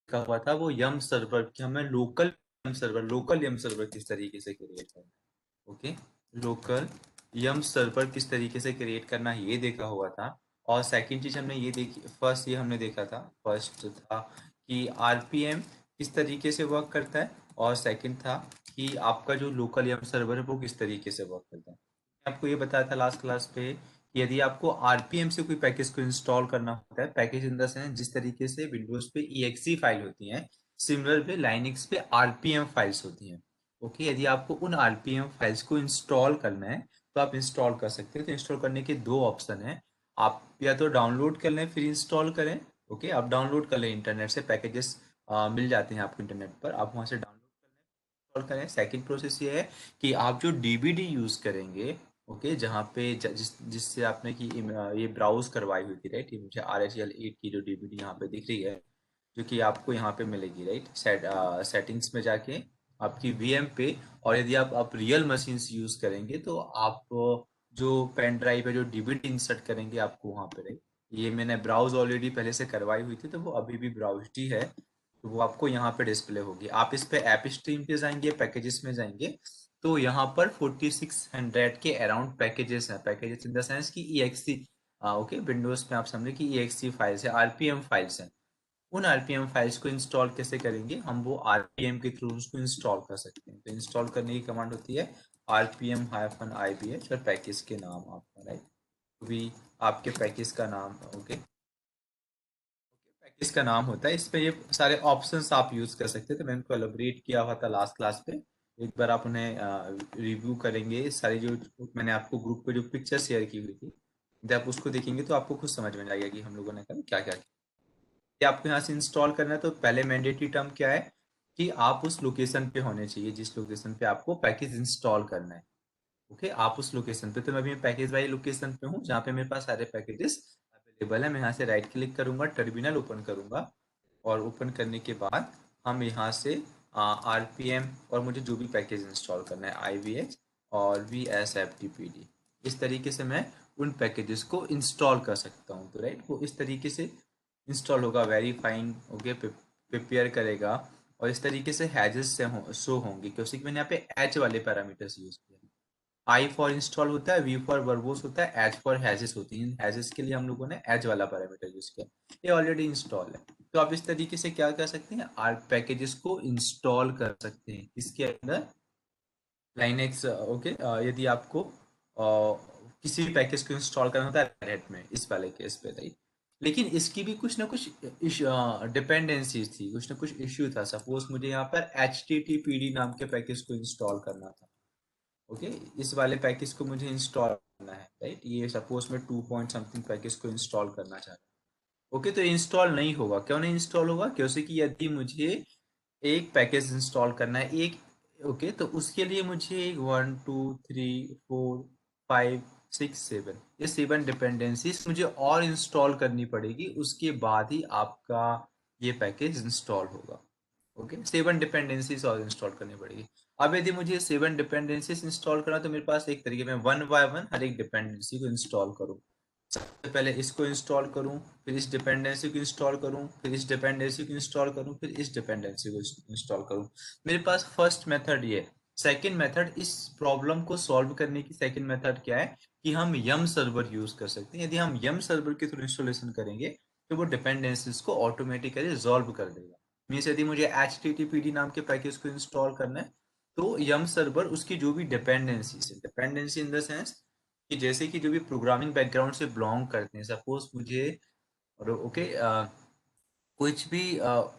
का हुआ था वो यम सर्वर कि हमें लोकल यम सर्वर किस तरीके से क्रिएट करना है। ओके, लोकल यम सर्वर किस तरीके से क्रिएट करना है ये देखा हुआ था। और सेकंड चीज हमने ये देखी, फर्स्ट ये हमने देखा था, फर्स्ट था कि आरपीएम किस तरीके से वर्क करता है, और सेकंड था कि आपका जो लोकल यम सर्वर है वो किस तरीके से वर्क करता है। आपको ये बताया था लास्ट क्लास पे कि यदि आपको आरपीएम से कोई पैकेज को इंस्टॉल करना होता है, पैकेज इन द सेंस जिस तरीके से विंडोज पे ईएक्सी फाइल होती है, सिमिलर पे लाइनक्स पे आरपीएम फाइल्स होती हैं। ओके, यदि आपको उन आरपीएम फाइल्स को इंस्टॉल करना है तो आप इंस्टॉल कर सकते हैं। तो इंस्टॉल करने के दो ऑप्शन है, आप या तो डाउनलोड कर लें फिर इंस्टॉल करें। ओके, आप डाउनलोड कर लें, इंटरनेट से पैकेजेस मिल जाते हैं आपको इंटरनेट पर, आप वहां से डाउनलोड इंस्टॉल करें। सेकंड प्रोसेस ये है कि आप जो डीबीडी यूज करेंगे, ओके, जहाँ पे जिससे आपने की ये ब्राउज करवाई हुई थी, राइट, ये मुझे RHEL 8 की जो डीबीडी यहाँ पे दिख रही है, जो कि आपको यहाँ पे मिलेगी, राइट, सेटिंग्स में जाके आपकी वीएम पे। और यदि आप रियल मशीन्स यूज करेंगे तो आप जो पेन ड्राइव है, जो डीबीडी इंसर्ट करेंगे आपको वहाँ पे, राइट, ये मैंने ब्राउज ऑलरेडी पहले से करवाई हुई थी तो वो अभी भी ब्राउज्ड ही है, तो वो आपको यहाँ पे डिस्प्ले होगी। आप इस पे ऐप स्ट्रीम पे जाएंगे, पैकेजेस में जाएंगे, तो यहाँ पर 4600 के अराउंड पैकेजेस हैं। पैकेजेस इन द सेंस की EXE, ओके, विंडोज में आप समझे कि EXE फाइल्स है, आरपीएम फाइल्स हैं। उन आरपीएम फाइल्स को इंस्टॉल कैसे करेंगे हम, वो आरपीएम के थ्रू उसको इंस्टॉल कर सकते हैं। तो इंस्टॉल करने की कमांड होती है RPM-IBH और पैकेज के नाम आपका, राइट, तो भी आपके पैकेज का नाम, ओके, पैकेज का नाम होता है। इस पे ये सारे ऑप्शंस आप यूज कर सकते हैं, तो मैंने उनको एलोबरेट किया हुआ था लास्ट क्लास पे। एक बार आप उन्हें रिव्यू करेंगे, सारी जो मैंने आपको ग्रुप पे जो पिक्चर शेयर की हुई थी, जब आप उसको देखेंगे तो आपको खुद समझ में आएगा कि हम लोगों ने क्या क्या किया। आपको यहाँ से इंस्टॉल करना है तो पहले मैंडेटरी टर्म क्या है कि आप उस लोकेशन पे होने चाहिए जिस लोकेशन पे आपको पैकेज इंस्टॉल करना है। ओके, आप उस लोकेशन पे, तो मैं अभी पैकेज वाली लोकेशन पे हूँ जहाँ पे मेरे पास सारे पैकेजेस अवेलेबल है। मैं यहाँ से राइट क्लिक करूंगा, टर्मिनल ओपन करूंगा, और ओपन करने के बाद हम यहाँ से RPM और मुझे जो भी पैकेज इंस्टॉल करना है IVH और VSFTPD, इस तरीके से मैं उन पैकेजेस को इंस्टॉल कर सकता हूँ। तो राइट, वो इस तरीके से इंस्टॉल होगा, वेरी फाइन, ओके, प्रिपेयर करेगा, और इस तरीके से हैजेस से शो होंगे, क्योंकि मैंने यहाँ पे H वाले पैरामीटर्स यूज किए। आई फॉर इंस्टॉल होता है, वी फॉर वर्बोस होता है, एच फॉर हैजेस होती है। हैजेस के लिए हम लोगों ने एच वाला पैरामीटर यूज किया, ये ऑलरेडी इंस्टॉल है। तो आप इस तरीके से क्या कर सकते हैं, आर पैकेजेस को इंस्टॉल कर सकते हैं इसके अंदर, लाइनेक्स, ओके। यदि आपको किसी भी पैकेज को इंस्टॉल करना होता है रेड में, इस वाले केस पे, राइट, लेकिन इसकी भी कुछ ना कुछ डिपेंडेंसीज थी, कुछ ना कुछ इश्यू था। सपोज मुझे यहाँ पर HTTPD नाम के पैकेज को इंस्टॉल करना था, ओके, इस वाले पैकेज को मुझे इंस्टॉल करना है, राइट, ये सपोज मैं 2 पॉइंट समथिंग पैकेज को इंस्टॉल करना चाहता हूँ। ओके, तो इंस्टॉल नहीं होगा, क्यों नहीं इंस्टॉल होगा, क्योंकि कि यदि मुझे एक पैकेज इंस्टॉल करना है एक, ओके, तो उसके लिए मुझे 1 2 3 4 5 6 7, ये 7 डिपेंडेंसीज मुझे और इंस्टॉल करनी पड़ेगी, उसके बाद ही आपका ये पैकेज इंस्टॉल होगा। ओके, 7 डिपेंडेंसीज और इंस्टॉल करनी पड़ेगी। अब यदि मुझे 7 डिपेंडेंसीज इंस्टॉल करना, तो मेरे पास एक तरीके में वन बाय वन हर एक डिपेंडेंसी को इंस्टॉल करूँ। सबसे पहले इसको इंस्टॉल करूँ, फिर इस डिपेंडेंसी को इंस्टॉल करूँ, फिर इस डिपेंडेंसी को इंस्टॉल करूँ, फिर इस डिपेंडेंसी को इंस्टॉल करूँ। मेरे पास फर्स्ट मेथड ये है। सेकेंड मेथड, इस प्रॉब्लम को सॉल्व करने की सेकेंड मेथड क्या है कि हम यम सर्वर यूज कर सकते हैं। यदि हम यम सर्वर के थ्रू इंस्टॉलेशन करेंगे तो वो डिपेंडेंसीज को ऑटोमेटिकली रिजॉल्व कर देगा। मीन्स यदि मुझे HTTPD नाम के पैकेज को इंस्टॉल करना है तो यम सर्वर उसकी जो भी डिपेंडेंसी है, डिपेंडेंसी इन द सेंस कि जैसे कि जो भी प्रोग्रामिंग बैकग्राउंड से बिलोंग करते हैं, सपोज मुझे, और ओके, कुछ भी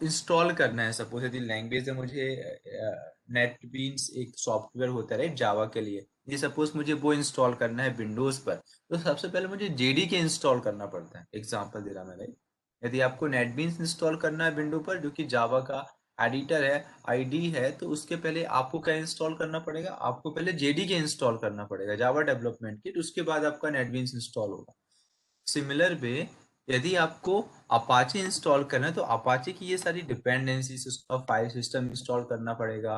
इंस्टॉल करना है, सपोज यदि लैंग्वेज है, मुझे नेट बीन्स एक सॉफ्टवेयर होता है, राइट, जावा के लिए, ये सपोज मुझे वो इंस्टॉल करना है विंडोज पर, तो सबसे पहले मुझे JDK इंस्टॉल करना पड़ता है। एग्जांपल दे रहा मैं, राइट, यदि आपको नेटबीन्स इंस्टॉल करना है विंडो पर जो कि जावा का एडिटर है, आईडी है, तो उसके पहले आपको क्या इंस्टॉल करना पड़ेगा, आपको पहले JDK इंस्टॉल करना पड़ेगा, जावा डेवलपमेंट किट, उसके बाद आपका नेटबीन्स इंस्टॉल होगा। सिमिलर वे, यदि आपको अपाचे इंस्टॉल करना है तो अपाचे की ये सारी डिपेंडेंसीज, उसका फाइल सिस्टम इंस्टॉल करना पड़ेगा।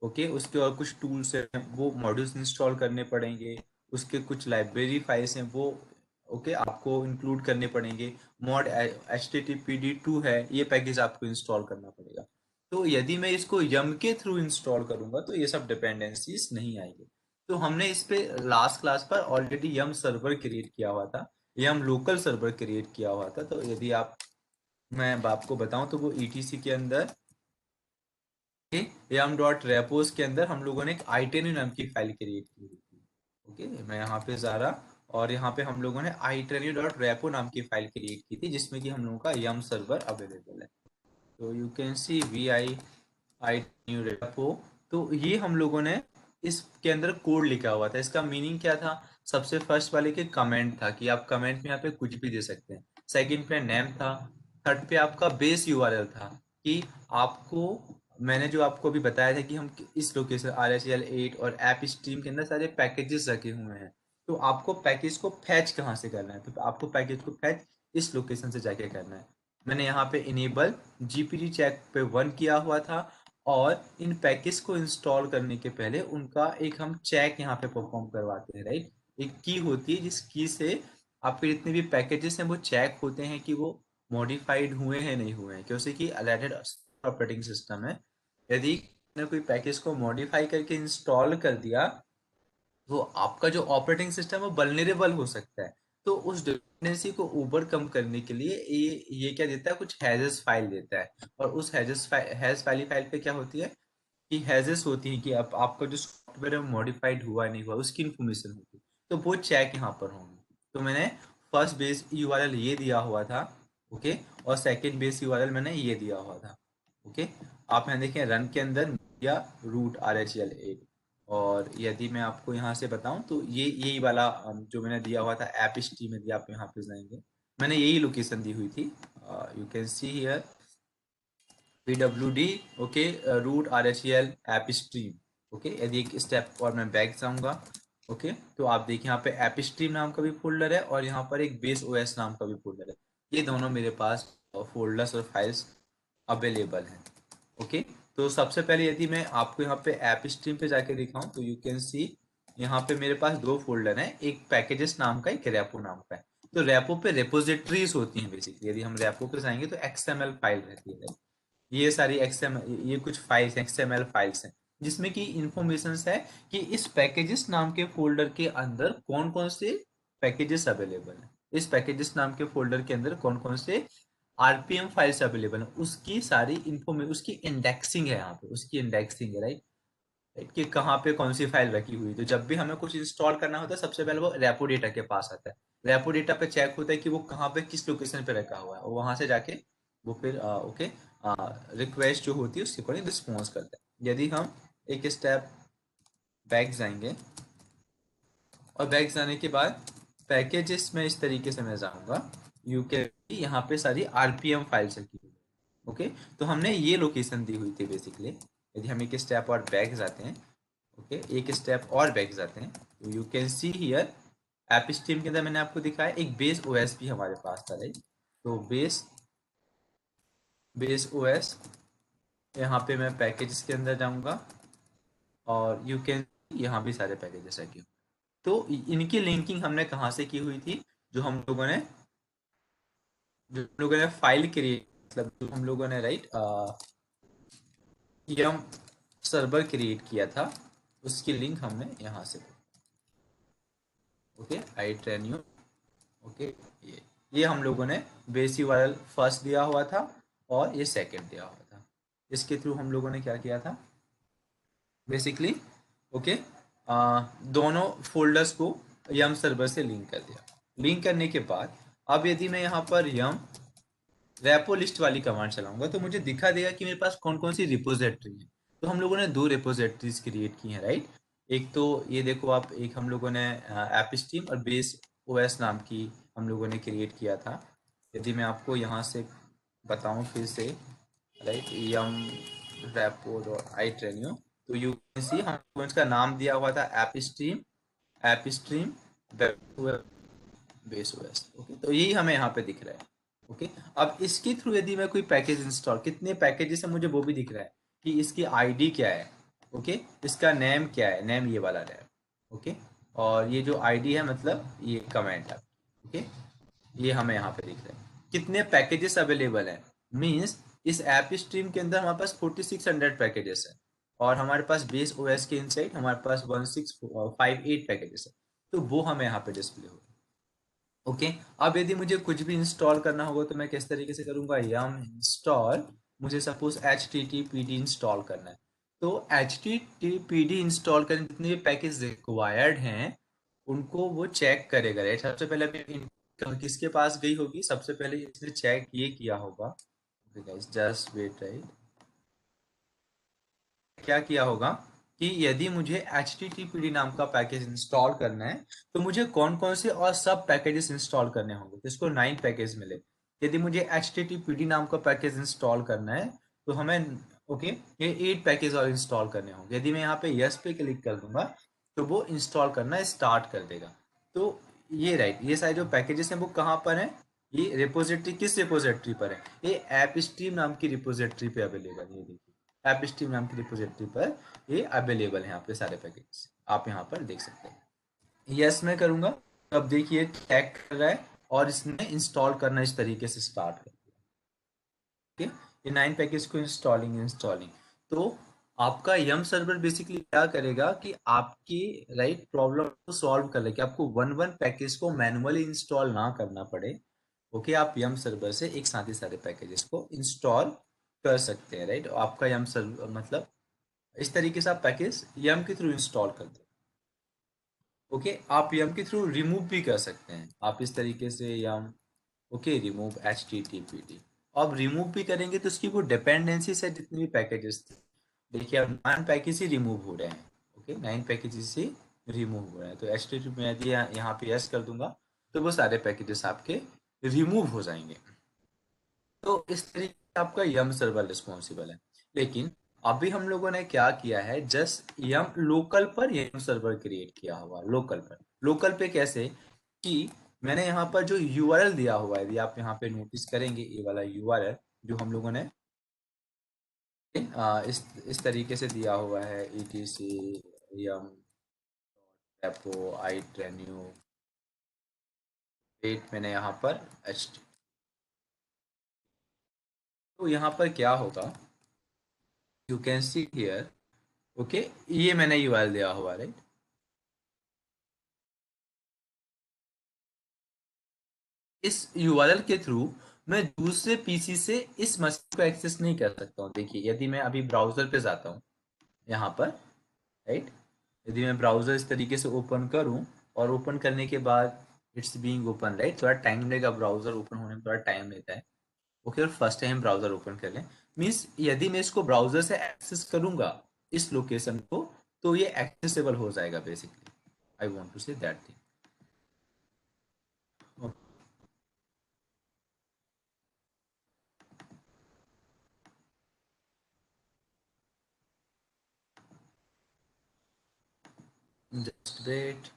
ओके, उसके और कुछ टूल्स हैं वो मॉड्यूल्स इंस्टॉल करने पड़ेंगे, उसके कुछ लाइब्रेरी फाइल्स हैं वो, ओके, आपको इंक्लूड करने पड़ेंगे, mod httpd2 है, ये पैकेज आपको इंस्टॉल करना पड़ेगा। तो यदि मैं इसको यम के थ्रू इंस्टॉल करूंगा तो ये सब डिपेंडेंसीज नहीं आएंगे। तो हमने इस पे लास्ट क्लास पर ऑलरेडी यम सर्वर क्रिएट किया हुआ था, यम लोकल सर्वर क्रिएट किया हुआ था। तो यदि आप मैं आपको बताऊं तो वो ईटीसी के अंदर यम डॉट रेपोज के अंदर हम लोगों ने एक आइटेनी नाम की फाइल क्रिएट की थी। ओके, मैं यहाँ पे जा रहा और यहाँ पे हम लोगों ने आइटेनी डॉट रेपो नाम की फाइल क्रिएट की थी जिसमें कि हम लोगों का यम सर्वर अवेलेबल है। तो you can see V I new repo. तो ये हम लोगों ने इसके अंदर कोड लिखा हुआ था। इसका मीनिंग क्या था? सबसे फर्स्ट वाले के कमेंट था कि आप कमेंट में यहाँ पे कुछ भी दे सकते हैं। सेकंड पे नेम था। थर्ड पे आपका बेस यूआरएल था कि आपको, मैंने जो आपको अभी बताया था कि हम इस लोकेशन RHEL8 और ऐप स्ट्रीम के अंदर सारे पैकेजेस रखे हुए हैं। तो आपको पैकेज को फैच कहाँ से करना है? तो आपको पैकेज को फैच इस लोकेशन से जाके करना है। मैंने यहाँ पे इनेबल जीपीडी चेक पे 1 किया हुआ था और इन पैकेज को इंस्टॉल करने के पहले उनका एक हम चेक यहाँ पे परफॉर्म करवाते हैं, राइट। एक की होती है जिस की से आपके जितने भी पैकेजेस हैं वो चेक होते हैं कि वो मॉडिफाइड हुए हैं नहीं हुए हैं, क्योंकि अलर्टेड ऑपरेटिंग सिस्टम है। यदि ने कोई पैकेज को मॉडिफाई करके इंस्टॉल कर दिया तो आपका जो ऑपरेटिंग सिस्टम है वल्नरेबल हो सकता है। तो उस डिपेंडेंसी को ओवरकम करने के लिए ये क्या देता है, कुछ हैजेस फाइल देता है। और उस हैज फाइल पे क्या होती है कि हैजेस होती है कि आपका जो सॉफ्टवेयर है मॉडिफाइड हुआ नहीं हुआ उसकी इन्फॉर्मेशन होती है। तो वो चेक यहाँ पर होंगे। तो मैंने फर्स्ट बेस यूआरएल ये दिया हुआ था, ओके, और सेकंड बेस यूआरएल मैंने ये दिया हुआ था, ओके। आप यहाँ देखें रन के अंदर या रूट RHEL8। और यदि मैं आपको यहाँ से बताऊं तो ये यही वाला जो मैंने दिया हुआ था ऐप स्ट्रीम में, आप यहाँ पे जाएंगे, मैंने यही लोकेशन दी हुई थी। You can see here PWD, okay, root RHEL app stream. Okay, यदि एक स्टेप और मैं बैक जाऊंगा, ओके, तो आप देखिए यहाँ पे ऐप स्ट्रीम नाम का भी फोल्डर है और यहाँ पर एक बेस OS नाम का भी फोल्डर है। ये दोनों मेरे पास फोल्डर्स और फाइल्स अवेलेबल हैं। ओके, तो सबसे पहले यदि मैं आपको यहाँ पे ऐप स्ट्रीम पे जाके दिखाऊं तो यू कैन सी यहाँ पे मेरे पास दो फोल्डर हैं, एक पैकेजेस नाम का, एक रेपो नाम का है। तो रेपो पे रेपोजिटरीज होती हैं बेसिकली। यदि हम रेपो पे जाएंगे तो XML फाइल रहती है। ये सारी XML, ये कुछ फाइल्स XML फाइल्स हैं जिसमें कि इंफॉर्मेशन है कि इस पैकेजेस नाम के फोल्डर के अंदर कौन कौन से पैकेजेस अवेलेबल हैं। इस पैकेजेस नाम के फोल्डर के अंदर कौन कौन से RPM फाइल्स अवेलेबल है, उसकी सारी इंफॉर्मेशन, उसकी इंडेक्सिंग है यहाँ पे, उसकी इंडेक्सिंग है, राइट। कि कहाँ पे कौन सी फाइल रखी हुई। तो जब भी हमें कुछ इंस्टॉल करना होता है सबसे पहले वो रेपो डेटा के पास आता है। रेपो डेटा पे चेक होता है कि वो कहाँ पे किस लोकेशन पे रखा हुआ है और वहां से जाके वो फिर ओके रिक्वेस्ट जो होती है उसके अकॉर्डिंग रिस्पॉन्स करता है। यदि हम एक स्टेप बैक जाएंगे और बैक जाने के बाद पैकेजेस में इस तरीके से मैं जाऊंगा, यू के यहाँ पे सारी RPM फाइल्स रखी हुई है। ओके, तो हमने ये लोकेशन दी हुई थी बेसिकली। यदि हम एक स्टेप और बैक जाते हैं, ओके, एक स्टेप और बैक जाते हैं तो you can see here app stream के अंदर मैंने आपको दिखाया एक बेस OS भी हमारे पास था, राइट। तो बेस OS, यहाँ पे मैं पैकेजेस के अंदर जाऊंगा और यू कैन यहाँ भी सारे पैकेजेस रखे। तो इनकी लिंकिंग हमने कहाँ से की हुई थी? जो हम लोगों ने फाइल क्रिएट, मतलब जो हम लोगों ने, राइट, यम सर्वर क्रिएट किया था उसकी लिंक हमने यहाँ से, okay, I train you, okay. ये हम लोगों ने बेस यूआरएल फर्स्ट दिया हुआ था और ये सेकंड दिया हुआ था। इसके थ्रू हम लोगों ने क्या किया था बेसिकली, ओके, दोनों फोल्डर्स को यम सर्वर से लिंक कर दिया। लिंक करने के बाद अब यदि मैं यहाँ पर यम रेपो लिस्ट वाली कमांड चलाऊंगा तो मुझे दिखा देगा कि मेरे पास कौन कौन सी रिपोजिटरी है। तो हम लोगों ने दो रिपोजिटरीज क्रिएट की हैं, राइट। एक तो ये देखो आप, एक हम लोगों ने ऐप स्ट्रीम और बेस OS नाम की हम लोगों ने क्रिएट किया था। यदि मैं आपको यहाँ से बताऊँ फिर से, right, yum repo dot I train you, तो यू कैन सी हम लोगों ने इसका नाम दिया हुआ था app stream base OS। Okay, तो यही हमें यहाँ पे दिख रहा है। ओके, अब इसके थ्रू यदि मैं कोई पैकेज इंस्टॉल, कितने पैकेजेस है मुझे वो भी दिख रहा है कि इसकी ID क्या है, ओके, इसका नेम क्या है, नेम ये वाला नेम, ओके, और ये जो ID है मतलब ये कमेंट है, ओके, ये हमें यहाँ पे दिख रहा है। कितने पैकेजेस अवेलेबल हैं। मीन्स इस ऐप स्ट्रीम के अंदर हमारे पास 4600 पैकेजेस है, और हमारे पास बेस ओएस के इनसाइड हमारे पास 1658 पैकेजेस है। तो वो हमें यहाँ पे डिस्प्ले होगा। ओके, अब यदि मुझे कुछ भी इंस्टॉल करना होगा तो मैं किस तरीके से करूंगा, यम इंस्टॉल, मुझे suppose H T T P D install करना है। तो H T T P D install करने जितने भी पैकेज रिक्वायर्ड हैं उनको वो चेक करेगा, राइट। सबसे पहले किसके पास गई होगी, सबसे पहले इसने चेक ये किया होगा, जस्ट वेट, राइट। क्या किया होगा कि यदि मुझे HTTPD नाम का पैकेज इंस्टॉल करना है तो मुझे कौन कौन से और सब पैकेजेस इंस्टॉल करने होंगे, तो इसको 9 पैकेज मिले। यदि मुझे HTTPD नाम का पैकेज इंस्टॉल करना है तो हमें ओके ये 8 पैकेज और इंस्टॉल करने होंगे। यदि मैं यहाँ पे यस पे क्लिक कर दूंगा तो वो इंस्टॉल करना स्टार्ट कर देगा। तो ये राइट, ये सारे जो पैकेजेस हैं वो कहाँ पर हैं, ये रिपोजिटरी, किस रिपोजिटरी पर है, ये ऐप स्ट्रीम नाम की रिपोजिटरी पे अवेलेबल है। ये देखिए ऐप स्ट्रीम नाम की रिपोजिटरी पर ये अवेलेबल है, यहाँ पे सारे पैकेज आप यहाँ पर देख सकते हैं। यस मैं करूंगा, अब देखिए चेक कर रहा है और इसने इंस्टॉल करना इस तरीके से स्टार्ट कर दिया। ठीक है, ये 9 पैकेज को इंस्टॉलिंग इंस्टॉलिंग। तो आपका यम सर्वर बेसिकली क्या करेगा कि आपकी राइट प्रॉब्लम को सॉल्व कर ले, कि आपको वन वन पैकेज को मैनुअली इंस्टॉल ना करना पड़े। ओके, आप यम सर्वर से एक साथ ही सारे पैकेजेस को इंस्टॉल कर सकते हैं, राइट। आपका यम सर्वर मतलब इस तरीके से आप पैकेज यम के थ्रू इंस्टॉल कर दो। ओके, आप यम के थ्रू रिमूव भी कर सकते हैं, आप इस तरीके से यम ओके रिमूव HTTPD। अब रिमूव भी करेंगे तो उसकी वो डिपेंडेंसी से जितने भी पैकेजेस थे, देखिए अब 9 पैकेज ही रिमूव हो रहे हैं। ओके, 9 पैकेजेस ही रिमूव हो रहे हैं। तो HTTP में यदि यहाँ पे यस कर दूंगा तो वो सारे पैकेजेस आपके रिमूव हो जाएंगे। तो इस तरीके से आपका यम सर्वर रिस्पॉन्सिबल है। लेकिन अभी हम लोगों ने क्या किया है, जस्ट यम लोकल पर यम सर्वर क्रिएट किया हुआ, लोकल पर। लोकल पे कैसे कि मैंने यहाँ पर जो यूआरएल दिया हुआ है, यदि आप यहाँ पे नोटिस करेंगे ये वाला यूआरएल जो हम लोगों ने इस तरीके से दिया हुआ है, etc यम एपो आई ट्रेन्यू डेट, मैंने यहाँ पर एच, तो यहाँ पर क्या होगा, you can see here. Okay, ये मैंने यूआरएल दिया हुआ, राइट। इस यूआरएल के थ्रू मैं दूसरे पीसी से इस मशीन को एक्सेस नहीं कर सकता हूँ। देखिए यदि मैं अभी ब्राउजर पे जाता हूँ यहाँ पर, राइट, यदि मैं ब्राउजर इस तरीके से ओपन करूँ और ओपन करने के बाद इट्स बीइंग ओपन, राइट, थोड़ा टाइम लेगा, ब्राउजर ओपन होने में थोड़ा टाइम लेता है। ओके, और फर्स्ट टाइम ब्राउजर ओपन कर लें, मीन्स यदि मैं इसको ब्राउजर से एक्सेस करूंगा इस लोकेशन को तो ये एक्सेसिबल हो जाएगा basically. I want to say that thing. Just wait,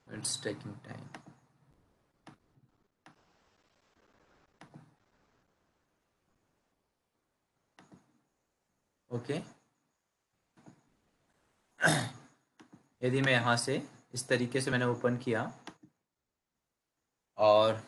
it's taking time. Okay, यदि मैं यहाँ से इस तरीके से मैंने ओपन किया और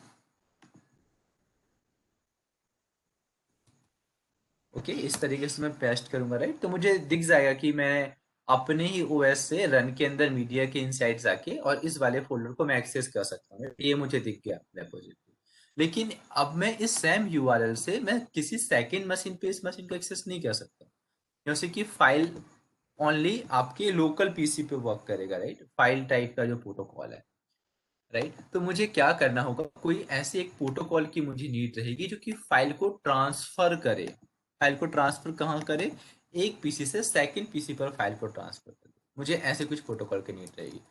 ओके इस तरीके से मैं पेस्ट करूंगा, राइट, तो मुझे दिख जाएगा कि मैं अपने ही ओएस से रन के अंदर मीडिया के इनसाइड जाके और इस वाले फोल्डर को मैं एक्सेस कर सकता हूँ, ये मुझे दिख गया रेपोजिटरी। लेकिन अब मैं इस सेम यूआरएल से मैं किसी सेकंड मशीन पे इस मशीन को एक्सेस नहीं कर सकता, जैसे कि फाइल ओनली आपके लोकल पीसी पे वर्क करेगा, राइट, फाइल टाइप का जो प्रोटोकॉल है, राइट। तो मुझे क्या करना होगा, कोई ऐसे एक प्रोटोकॉल की मुझे नीड रहेगी जो कि फाइल को ट्रांसफर करे। फाइल को ट्रांसफर कहाँ करे, एक पीसी से सेकंड पीसी पर फाइल को ट्रांसफर करे, मुझे ऐसे कुछ प्रोटोकॉल की नीड रहेगी।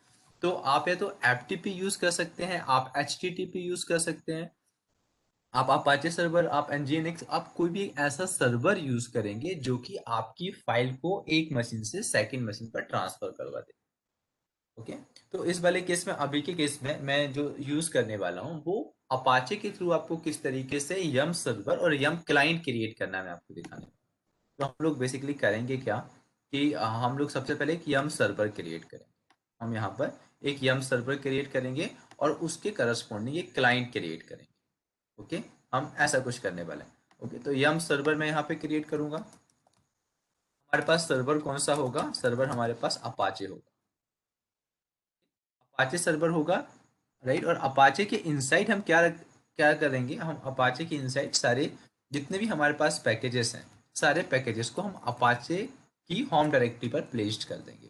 तो आप या तो एफटीपी यूज कर सकते हैं, आप एचटीटीपी यूज कर सकते हैं, आप अपाचे सर्वर, आप nginx, आप कोई भी ऐसा सर्वर यूज करेंगे जो कि आपकी फाइल को एक मशीन से सेकंड मशीन पर ट्रांसफर करवा दे। ओके, तो इस वाले केस में, अभी के केस में मैं जो यूज करने वाला हूँ वो अपाचे के थ्रू आपको किस तरीके से यम सर्वर और यम क्लाइंट क्रिएट करना है मैं आपको दिखाने। तो हम लोग बेसिकली करेंगे क्या कि हम लोग सबसे पहले एक यम सर्वर क्रिएट करेंगे। हम यहाँ पर एक यम सर्वर क्रिएट करेंगे और उसके करस्पॉन्डिंग एक क्लाइंट क्रिएट करेंगे। ओके, हम ऐसा कुछ करने वाले हैं। ओके, तो यम सर्वर मैं यहाँ पे क्रिएट करूंगा। हमारे पास सर्वर कौन सा होगा? सर्वर हमारे पास अपाचे होगा, अपाचे सर्वर होगा, राइट। और अपाचे के इनसाइड हम क्या क्या करेंगे? हम अपाचे के इनसाइड सारे जितने भी हमारे पास पैकेजेस हैं, सारे पैकेजेस को हम अपाचे की होम डायरेक्टरी पर प्लेस्ड कर देंगे।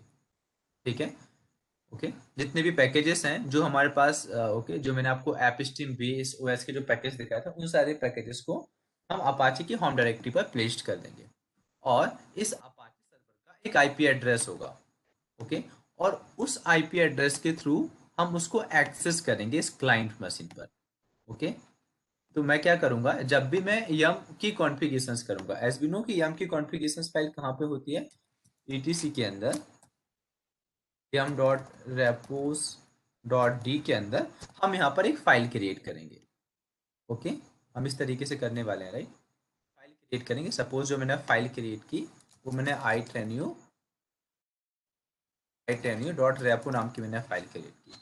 ठीक है, ओके। जितने भी पैकेजेस हैं जो हमारे पास ओके, जो मैंने आपको एप स्ट्रीम बेस ओएस के जो पैकेज दिखाया था, उन सारे पैकेजेस को हम अपाचे की होम डायरेक्टरी पर प्लेस्ड कर देंगे। और इस अपाचे सर्वर का एक आईपी एड्रेस होगा, ओके। और उस आईपी एड्रेस के थ्रू हम उसको एक्सेस करेंगे इस क्लाइंट मशीन पर, ओके। तो मैं क्या करूंगा, जब भी मैं यम की कॉन्फ़िगरेशंस करूंगा, एज वी नो कि यम की कॉन्फ़िगरेशंस फाइल कहाँ पे होती है? ईटीसी के अंदर, यम डॉट रेपोस डॉट डी के अंदर हम यहाँ पर एक फाइल क्रिएट करेंगे, ओके। हम इस तरीके से करने वाले हैं, राइट। फाइल क्रिएट करेंगे। सपोज जो मैंने फाइल क्रिएट की वो मैंने आई डॉट रेपो नाम की मैंने फाइल क्रिएट की।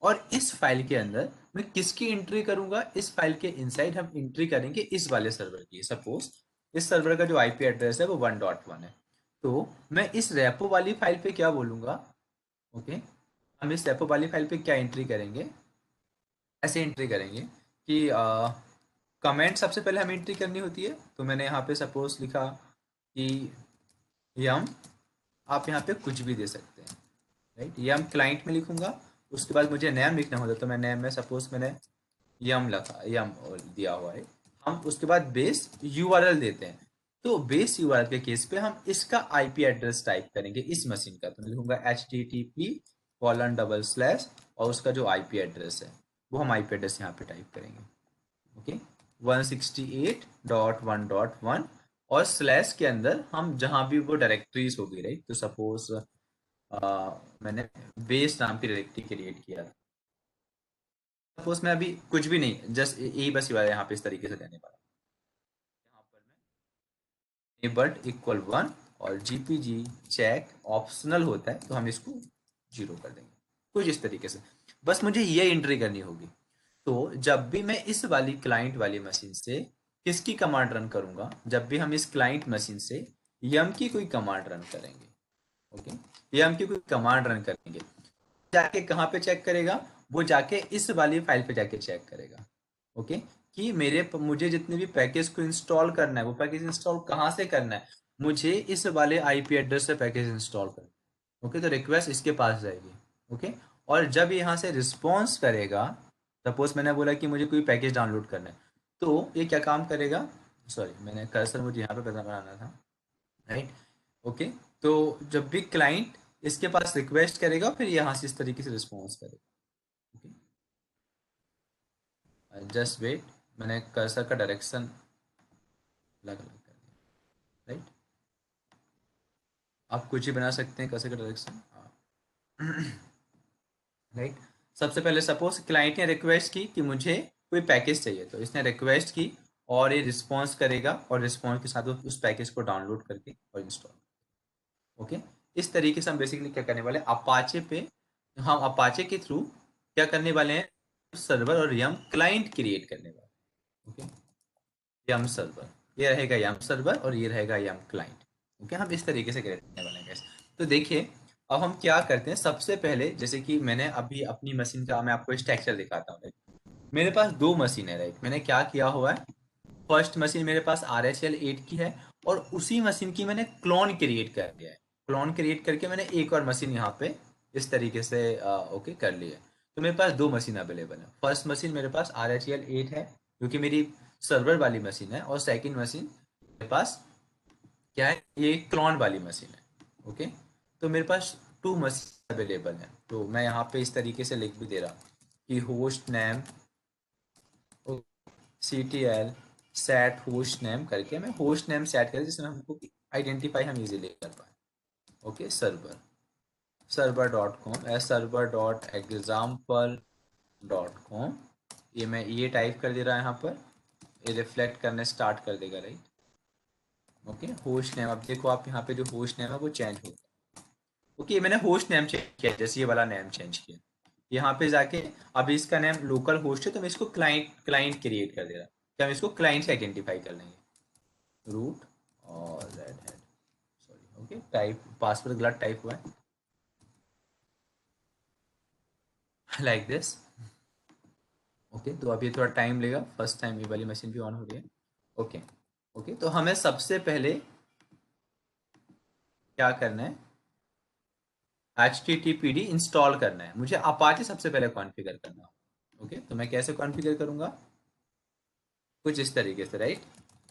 और इस फाइल के अंदर मैं किसकी एंट्री करूंगा? इस फाइल के इनसाइड हम एंट्री करेंगे इस वाले सर्वर की। सपोज इस सर्वर का जो आईपी एड्रेस है वो 1.1 है। तो मैं इस रेपो वाली फाइल पे क्या बोलूंगा? ओके, हम इस रेपो वाली फाइल पे क्या एंट्री करेंगे? ऐसे एंट्री करेंगे कि कमेंट सबसे पहले हमें एंट्री करनी होती है। तो मैंने यहाँ पे सपोज लिखा कि यम, आप यहाँ पे कुछ भी दे सकते हैं, राइट। यम क्लाइंट में लिखूंगा। उसके बाद मुझे नेम लिखना होता है, तो मैं नेम में सपोज मैंने यम लिखा, यम दिया हुआ है। हम उसके बाद बेस यूआरएल देते हैं। तो बेस यूआरएल के केस पे हम इसका आईपी एड्रेस टाइप करेंगे इस मशीन का। तो मैं लिखूंगा http:// और उसका जो आईपी एड्रेस है वो हम आईपी एड्रेस यहाँ पे टाइप करेंगे, ओके। 168.1.1 और स्लैश के अंदर हम जहां भी वो डायरेक्टरीज होगी, राइट। तो सपोज मैंने बेस नाम की डायरेक्टरी क्रिएट किया। सपोज मैं अभी कुछ भी नहीं, जस्ट यही बस यहाँ पे इस तरीके से देने वाला हूँ। यहाँ पर मैं नेबर्ड इक्वल 1 और जीपीजी चेक ऑप्शनल होता है तो हम इसको 0 कर देंगे, कुछ इस तरीके से। बस मुझे ये एंट्री करनी होगी। तो जब भी मैं इस वाली क्लाइंट वाली मशीन से किसकी कमांड रन करूंगा? जब भी हम इस क्लाइंट मशीन से यम की कोई कमांड रन करेंगे, ओके, यम की कोई कमांड रन करेंगे, जाके कहाँ पे चेक करेगा? वो जाके इस वाली फाइल पे जाके चेक करेगा, ओके। कि मुझे जितने भी पैकेज को इंस्टॉल करना है वो पैकेज इंस्टॉल कहाँ से करना है? मुझे इस वाले आईपी एड्रेस से पैकेज इंस्टॉल करना है, ओके। तो रिक्वेस्ट इसके पास जाएगी, ओके। और जब यहाँ से रिस्पॉन्स करेगा, सपोज मैंने बोला कि मुझे कोई पैकेज डाउनलोड करना है, तो ये क्या काम करेगा? सॉरी, मैंने कर्सर मुझे यहाँ पे बनाना था, राइट, ओके। तो जब भी क्लाइंट इसके पास रिक्वेस्ट करेगा फिर यहाँ से इस तरीके से रिस्पॉन्स करेगा, ओके। जस्ट वेट, मैंने कर्सर का डायरेक्शन अलग अलग कर दिया, राइट। आप कुछ ही बना सकते हैं कर्सर का डायरेक्शन, राइट। सबसे पहले सपोज क्लाइंट ने रिक्वेस्ट की कि मुझे कोई पैकेज चाहिए, तो इसने रिक्वेस्ट की और ये रिस्पॉन्स करेगा और रिस्पॉन्स के साथ वो उस पैकेज को डाउनलोड करके और इंस्टॉल, ओके। इस तरीके से हम बेसिकली क्या करने वाले हैं अपाचे पे, हम अपाचे के थ्रू क्या करने वाले हैं? सर्वर और यम क्लाइंट क्रिएट करने वाले हैं, ओके। यम सर्वर, ये रहेगा यम सर्वर और ये रहेगा यम क्लाइंट, ओके। हम इस तरीके से क्रिएट करने वाले हैं guys। तो देखिए, अब हम क्या करते हैं, सबसे पहले जैसे कि मैंने अभी अपनी मशीन का मैं आपको स्ट्रक्चर दिखाता हूँ। मेरे पास दो मशीन है, राइट। मैंने क्या किया हुआ है, फर्स्ट मशीन मेरे पास RHL8 की है और उसी मशीन की मैंने क्लोन क्रिएट कर दिया है। क्लोन क्रिएट करके मैंने एक और मशीन यहाँ पे इस तरीके से ओके कर ली है। तो मेरे पास दो मशीन अवेलेबल है। फर्स्ट मशीन मेरे पास RHL8 है जो कि मेरी सर्वर वाली मशीन है, और सेकंड मशीन मेरे पास क्या है, ये क्लोन वाली मशीन है, ओके। तो मेरे पास टू मशीन अवेलेबल है। तो मैं यहाँ पे इस तरीके से लिख भी दे रहा हूँ कि host name CTL set host name करके मैं होस्ट नेम सेट कर जिसमें हमको आइडेंटिफाई हम इजीली कर पाए, ओके। सर्वर.com server.example.com, ये मैं ये टाइप कर दे रहा है यहाँ पर, ये रिफ्लेक्ट करने स्टार्ट कर देगा, राइट, ओके। होस्ट नेम, अब देखो आप यहाँ पे जो होस्ट नेम है वो चेंज होगा, ओके। मैंने होस्ट नेम चेंज किया, जैसे ये वाला नेम चेंज किया, यहाँ पे जाके अभी इसका नाम लोकल होस्ट है तो मैं इसको क्लाइंट क्लाइंट क्रिएट कर दे रहा, क्या हम इसको क्लाइंट से आइडेंटिफाई कर लेंगे, रूट और red hat, sorry okay, type password गलत टाइप हुआ है, लाइक दिस। ओके तो अभी थोड़ा टाइम लेगा, फर्स्ट टाइम ये वाली मशीन भी ऑन हो रही है। ओके ओके तो हमें सबसे पहले क्या करना है, HTTPD इंस्टॉल करना है, मुझे अपाचे सबसे पहले कॉन्फ़िगर करना है। ओके तो मैं कैसे कॉन्फ़िगर करूंगा, कुछ इस तरीके से, राइट,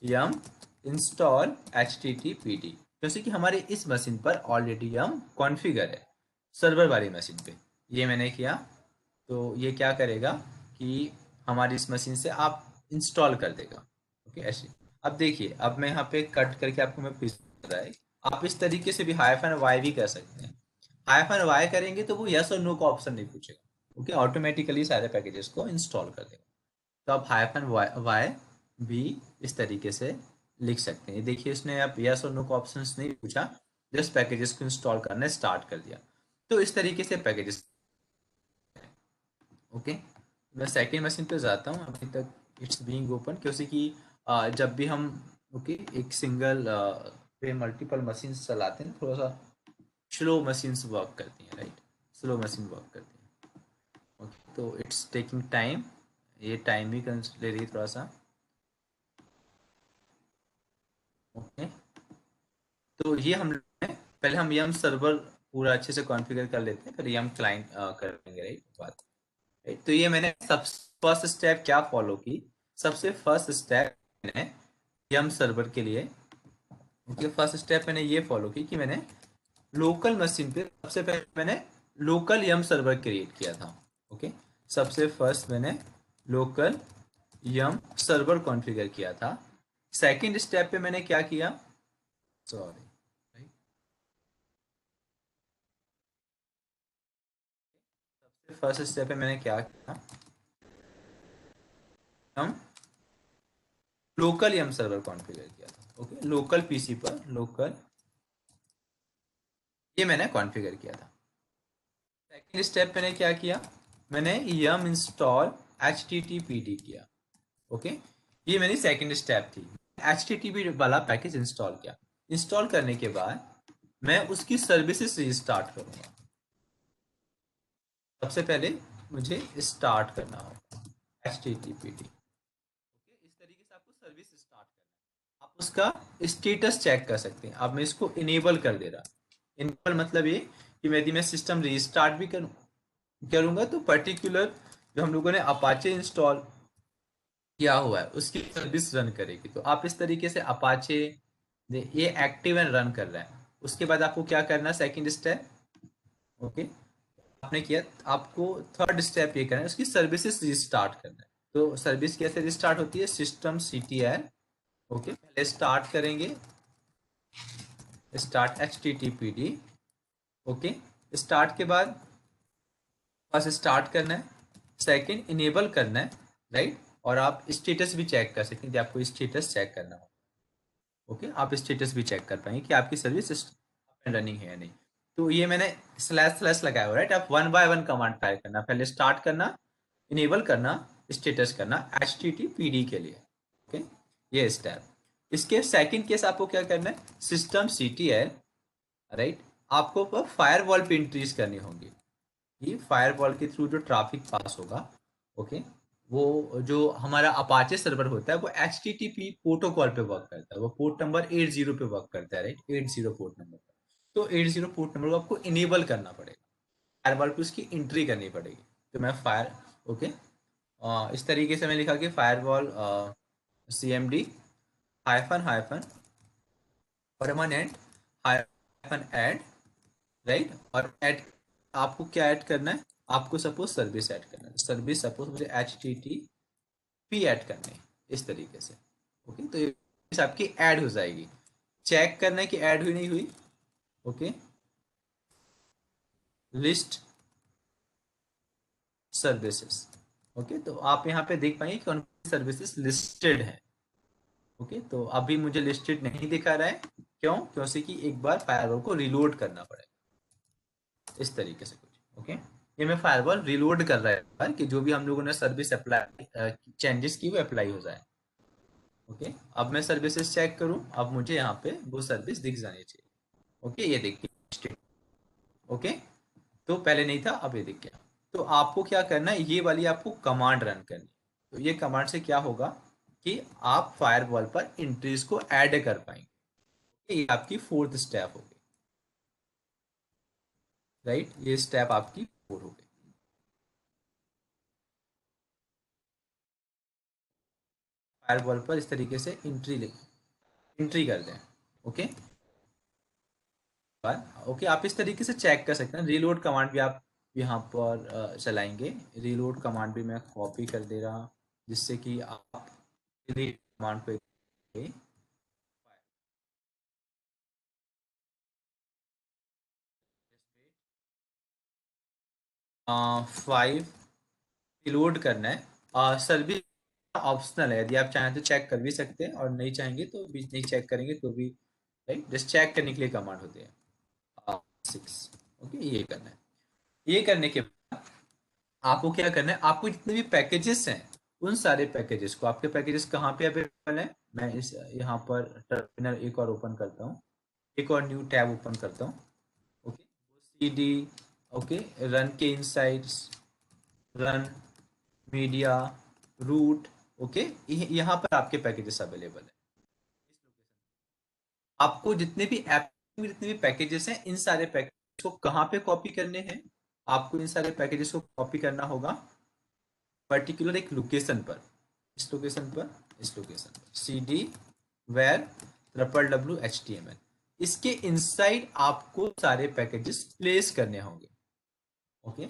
यम इंस्टॉल HTTPD, जैसे कि हमारे इस मशीन पर ऑलरेडी यम कॉन्फ़िगर है सर्वर वाली मशीन पे, ये मैंने किया। तो ये क्या करेगा कि हमारी इस मशीन से आप इंस्टॉल कर देगा। ओके ऐसे, अब देखिए, अब मैं यहाँ पे कट करके आपको मैं पिछड़ा रहा है, आप इस तरीके से भी हाइफन वाई भी कर सकते हैं। हाइफन वाई करेंगे तो वो यस और नो का ऑप्शन नहीं पूछेगा, ओके ऑटोमेटिकली सारे पैकेजेस को इंस्टॉल कर देगा। तो आप हाइफन वाई भी इस तरीके से लिख सकते हैं। देखिए इसने अब यस और नो का ऑप्शन नहीं पूछा, जस्ट पैकेजेस को इंस्टॉल करना स्टार्ट कर दिया। तो इस तरीके से पैकेजेस, ओके मैं सेकेंड मशीन पे जाता हूँ, अभी तक इट्स बीइंग ओपन, क्योंकि जब भी हम ओके एक सिंगल पे मल्टीपल मशीन चलाते हैं थोड़ा सा स्लो मशीन्स वर्क करती हैं, राइट, स्लो मशीन वर्क करती हैं। ओके तो इट्स टेकिंग टाइम, ये टाइम भी ले रही है थोड़ा सा। ओके तो ये हम पहले हम यम सर्वर पूरा अच्छे से कॉन्फ़िगर कर लेते हैं, फिर यम क्लाइंट करेंगे, राइट बात, राइट। तो ये मैंने सब फर्स्ट स्टेप क्या फॉलो की, सबसे फर्स्ट स्टेप मैंने यम सर्वर के लिए, ओके फर्स्ट स्टेप मैंने ये फॉलो की कि मैंने लोकल मशीन पे सबसे पहले मैंने लोकल यम सर्वर क्रिएट किया था। ओके सबसे फर्स्ट मैंने लोकल यम सर्वर कॉन्फ़िगर किया था। सेकंड स्टेप पे मैंने क्या किया, सॉरी, सबसे फर्स्ट स्टेप पे मैंने क्या किया, हम लोकल यम सर्वर कॉन्फ़िगर किया था। ओके लोकल पीसी पर लोकल, ये मैंने कॉन्फ़िगर किया था। सेकंड स्टेप मैंने क्या किया, मैंने यम इंस्टॉल HTTPD किया। ओके ये मेरी सेकंड स्टेप थी, HTTP वाला पैकेज इंस्टॉल किया। इंस्टॉल करने के बाद मैं उसकी सर्विसेज रिस्टार्ट करूंगा। सबसे पहले मुझे स्टार्ट करना होगा HTTPD। ओके इस तरीके से आपको सर्विस स्टार्ट करना है, आप उसका स्टेटस चेक कर सकते हैं। अब मैं इसको इनेबल कर दे रहा, इनेबल मतलब ये कि यदि मैं सिस्टम रिस्टार्ट भी करूंगा तो पर्टिकुलर जो हम लोगों ने अपाचे इंस्टॉल किया हुआ है उसकी सर्विस रन करेगी। तो आप इस तरीके से अपाचे ये एक्टिव एंड रन कर रहा है। उसके बाद आपको क्या करना है, सेकंड स्टेप, ओके आपने किया, आपको थर्ड स्टेप ये करना है, उसकी सर्विसेज रिस्टार्ट करना है। तो सर्विस कैसे रिस्टार्ट होती है, सिस्टम CTR, ओके पहले स्टार्ट करेंगे, स्टार्ट HTTPD। ओके स्टार्ट के बाद बस स्टार्ट करना है, सेकंड इनेबल करना है, राइट, और आप स्टेटस भी चेक कर सकते हैं कि आपको स्टेटस चेक करना हो। ओके आप स्टेटस भी चेक कर पाएंगे कि आपकी सर्विस रनिंग है या नहीं। तो ये मैंने स्लैश स्लैश लगाया हुआ, राइट, आप one by one command type करना, पहले स्टार्ट करना, इनेबल करना, स्टेटस करना HTTPD के लिए। ओके ये स्टेप। इसके सेकंड केस आपको क्या करना है, सिस्टम CTL, राइट, आपको फायरवॉल पे इंट्रीज करनी होगी। ये फायरवॉल के थ्रू जो ट्रैफिक पास होगा, ओके वो जो हमारा अपाचे सर्वर होता है वो HTTP प्रोटोकॉल पे वर्क करता है, वो पोर्ट नंबर 80 पे वर्क करता है, राइट, 80 पोर्ट नंबर पर। तो 80 पोर्ट नंबर को आपको इनेबल करना पड़ेगा, फायरवॉल पे उसकी एंट्री करनी पड़ेगी। तो मैं फायर, ओके इस तरीके से मैं लिखा कि firewall CMD hyphen hyphen permanent hyphen add, right, और ऐड आपको क्या ऐड करना है, आपको सपोज सर्विस ऐड करना है, सर्विस सपोज मुझे HTTP ऐड करनी है इस तरीके से। ओके तो ये आपकी ऐड हो जाएगी, चेक करना है कि ऐड हुई नहीं हुई। ओके लिस्ट सर्विसेज, ओके तो आप यहाँ पे देख पाएंगे कौन कौन सर्विसेज लिस्टेड है। ओके तो अभी मुझे लिस्टेड नहीं दिखा रहा है, क्यों, क्योंकि कि एक बार फायरवॉल को रिलोड करना पड़ेगा, इस तरीके से कुछ। ओके ये मैं फायरवॉल रिलोड कर रहा है कि जो भी हम लोगों ने सर्विस अप्लाई चेंजेस की वो अप्लाई हो जाए। ओके, अब मैं सर्विसेज चेक करूं, अब मुझे यहाँ पे वो सर्विस दिख जानी चाहिए। ओके, ये देखिए। ओके, तो पहले नहीं था, अब ये दिख गया। तो आपको क्या करना है, ये वाली आपको कमांड रन करनी है। तो ये कमांड से क्या होगा कि आप फायरवॉल पर एंट्रीज को ऐड कर पाएंगे। ये आपकी फोर्थ स्टेप होगी, राइट, ये स्टेप आपकी फोर हो गई। फायरवॉल पर इस तरीके से एंट्री कर दें। ओके, ओके, आप इस तरीके से चेक कर सकते हैं। रीलोड कमांड भी आप यहाँ पर चलाएंगे। रीलोड कमांड भी मैं कॉपी कर दे रहा हूँ, जिससे कि आप कमांड पे 5 लोड करना है। सर्विस ऑप्शनल है, यदि आप चाहें तो चेक कर भी सकते हैं, और नहीं चाहेंगे तो भी नहीं चेक करेंगे तो भी, राइट, जस्ट चेक करने के लिए कमांड होती है। 6। ओके, ये करना है। ये करने के बाद आपको क्या करना है, आपको जितने भी पैकेजेस हैं उन सारे पैकेजेस को, आपके पैकेजेस कहाँ पे अवेलेबल है, मैं इस यहाँ पर टर्मिनल एक और ओपन करता हूँ, एक और न्यू टैब ओपन करता हूँ। ओके, सीडी, ओके, रन के insides, run media, root. Okay, यहाँ पर आपके पैकेजेस अवेलेबल है। आपको जितने भी ऐप में जितने भी पैकेजेस हैं, इन सारे पैकेज को कहाँ पे कॉपी करने हैं, आपको इन सारे पैकेजेस को कॉपी करना होगा पर्टिकुलर एक लोकेशन पर। इस लोकेशन पर, इस लोकेशन पर सी डी वेर WWHTML, इसके इनसाइड आपको सारे पैकेजेस प्लेस करने होंगे। ओके,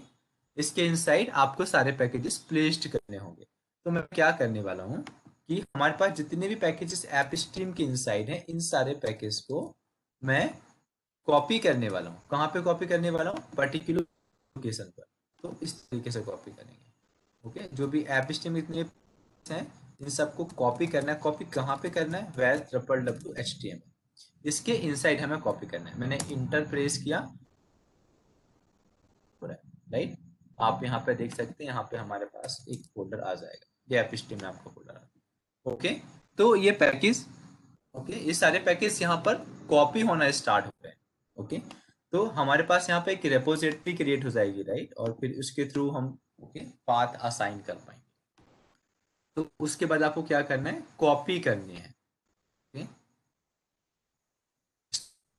इसके इनसाइड आपको सारे पैकेजेस प्लेस्ड करने होंगे। तो मैं क्या करने वाला हूँ कि हमारे पास जितने भी पैकेजेस ऐप स्ट्रीम के इनसाइड हैं, इन सारे पैकेज को मैं कॉपी करने वाला हूँ। कहाँ पे कॉपी करने वाला हूँ, पर्टिकुलर लोकेशन पर। तो इस तरीके से कॉपी करेंगे। ओके, जो भी ऐप स्ट्रीम इतने हैं, इन सबको कॉपी करना है। कॉपी कहाँ पे करना है, वेर WWHTML, इसके इनसाइड हमें कॉपी करना है। मैंने इंटर प्रेस किया, राइट, आप यहाँ पे देख सकते हैं, यहाँ पे हमारे पास एक फोल्डर आ जाएगा, ये एपीस्ट्रीम में आपका फोल्डर आ। ओके, तो ये पैकेज, ओके, ये सारे पैकेज यहाँ पर कॉपी होना स्टार्ट हो गए। ओके, तो हमारे पास यहाँ पे एक रेपोजिटरी क्रिएट हो जाएगी, राइट, और फिर उसके थ्रू हम, ओके, पाथ असाइन कर पाएंगे। तो उसके बाद आपको क्या करना है, कॉपी करनी है। ओके,